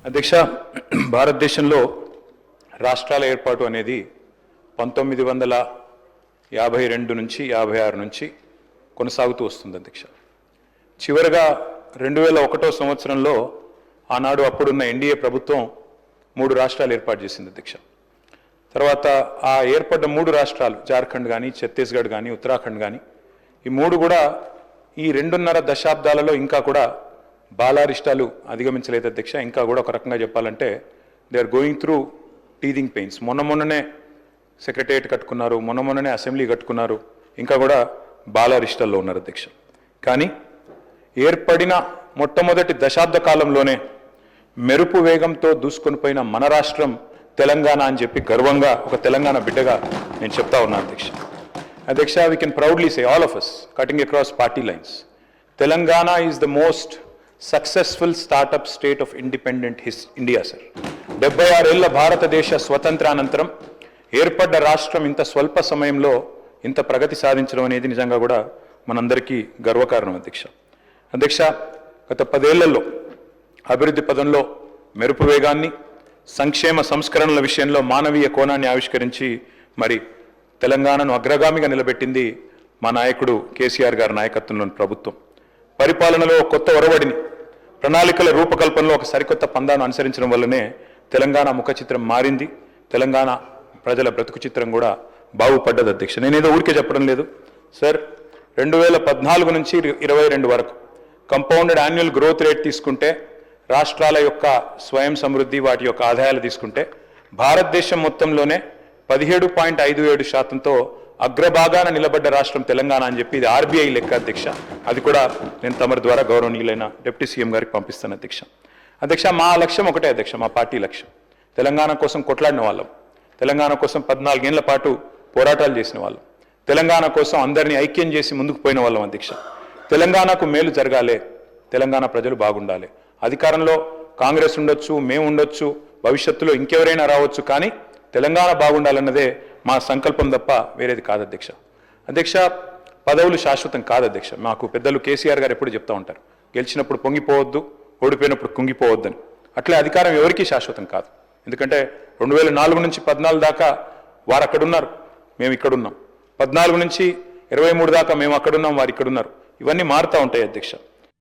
అధ్యక్ష, భారతదేశంలో రాష్ట్రాల ఏర్పాటు అనేది 1952 నుంచి 56 నుంచి కొనసాగుతూ వస్తుంది అధ్యక్ష. చివరగా 2001 సంవత్సరంలో ఆనాడు అప్పుడున్న ఎన్డీఏ ప్రభుత్వం 3 రాష్ట్రాలు ఏర్పాటు చేసింది అధ్యక్ష. తర్వాత ఆ ఏర్పడ్డ 3 రాష్ట్రాలు జార్ఖండ్ కానీ, ఛత్తీస్గఢ్ కానీ, ఉత్తరాఖండ్ కానీ, ఈ 3 కూడా ఈ 2.5 దశాబ్దాలలో ఇంకా కూడా బాలారిష్టాలు అధిగమించలేదు అధ్యక్ష. ఇంకా కూడా ఒక రకంగా చెప్పాలంటే they are going through teething pains. మొన్ననే సెక్రటేరియట్ కట్టుకున్నారు, మొన్ననే అసెంబ్లీ కట్టుకున్నారు, ఇంకా కూడా బాలారిష్టాల్లో ఉన్నారు అధ్యక్ష. కానీ ఏర్పడిన మొట్టమొదటి దశాబ్ద కాలంలోనే మెరుపు వేగంతో దూసుకొని పోయిన మన రాష్ట్రం తెలంగాణ అని చెప్పి గర్వంగా ఒక తెలంగాణ బిడ్డగా నేను చెప్తా ఉన్నాను అధ్యక్ష. అధ్యక్ష, we can proudly say all of us cutting across party lines, Telangana is the most successful startup state of independent India sir. 76 ఏళ్ల భారతదేశ స్వతంత్రానంతరం ఏర్పడ్డ రాష్ట్రం ఇంత స్వల్ప సమయంలో ఇంత ప్రగతి సాధించడం అనేది నిజంగా కూడా మనందరికీ గర్వకారణం అధ్యక్ష. అధ్యక్ష, గత 10 ఏళ్లలో అభివృద్ధి పదంలో మెరుపు వేగాన్ని, సంక్షేమ సంస్కరణల విషయంలో మానవీయ కోణాన్ని ఆవిష్కరించి మరి తెలంగాణను అగ్రగామిగా నిలబెట్టింది మా నాయకుడు కేసీఆర్ గారి నాయకత్వంలోని ప్రభుత్వం. పరిపాలనలో కొత్త ఒరవడిని, ప్రణాళికల రూపకల్పనలో ఒక సరికొత్త పందాను అనుసరించడం వల్లనే తెలంగాణ ముఖ చిత్రం మారింది. తెలంగాణ ప్రజల బ్రతుకు చిత్రం కూడా బాగుపడ్డది అధ్యక్ష. నేనేదో ఊరికే చెప్పడం లేదు సార్. 2014 నుంచి 22 వరకు కంపౌండెడ్ యాన్యువల్ గ్రోత్ రేట్ తీసుకుంటే, రాష్ట్రాల యొక్క స్వయం సమృద్ధి, వాటి యొక్క ఆదాయాలు తీసుకుంటే భారతదేశం మొత్తంలోనే 17.57%తో అగ్రభాగాన నిలబడ్డ రాష్ట్రం తెలంగాణ అని చెప్పి ఇది ఆర్బీఐ లెక్క అధ్యక్ష. అది కూడా నేను తమరి ద్వారా గౌరవనీయులైన డిప్యూటీ సీఎం గారికి పంపిస్తాను అధ్యక్ష. అధ్యక్ష, మా లక్ష్యం ఒకటే అధ్యక్ష, మా పార్టీ లక్ష్యం తెలంగాణ కోసం కొట్లాడిన వాళ్ళం, తెలంగాణ కోసం 14 ఏళ్ల పాటు పోరాటాలు చేసిన వాళ్ళం, తెలంగాణ కోసం అందరినీ ఐక్యం చేసి ముందుకు పోయిన వాళ్ళం అధ్యక్ష. తెలంగాణకు మేలు జరగాలి, తెలంగాణ ప్రజలు బాగుండాలి. అధికారంలో కాంగ్రెస్ ఉండొచ్చు, మేము ఉండొచ్చు, భవిష్యత్తులో ఇంకెవరైనా రావచ్చు, కానీ తెలంగాణ బాగుండాలన్నదే మా సంకల్పం తప్ప వేరేది కాదు అధ్యక్ష. అధ్యక్ష, పదవులు శాశ్వతం కాదు అధ్యక్ష. మాకు పెద్దలు కేసీఆర్ గారు ఎప్పుడు చెప్తా ఉంటారు, గెలిచినప్పుడు పొంగిపోవద్దు, ఓడిపోయినప్పుడు కుంగిపోవద్దని. అట్లే అధికారం ఎవరికీ శాశ్వతం కాదు. ఎందుకంటే 2004 నుంచి 14 దాకా వారు అక్కడున్నారు, మేము ఇక్కడున్నాం. 14 నుంచి 23 దాకా మేము అక్కడున్నాం, వారు ఇక్కడున్నారు. ఇవన్నీ మారుతూ ఉంటాయి అధ్యక్ష.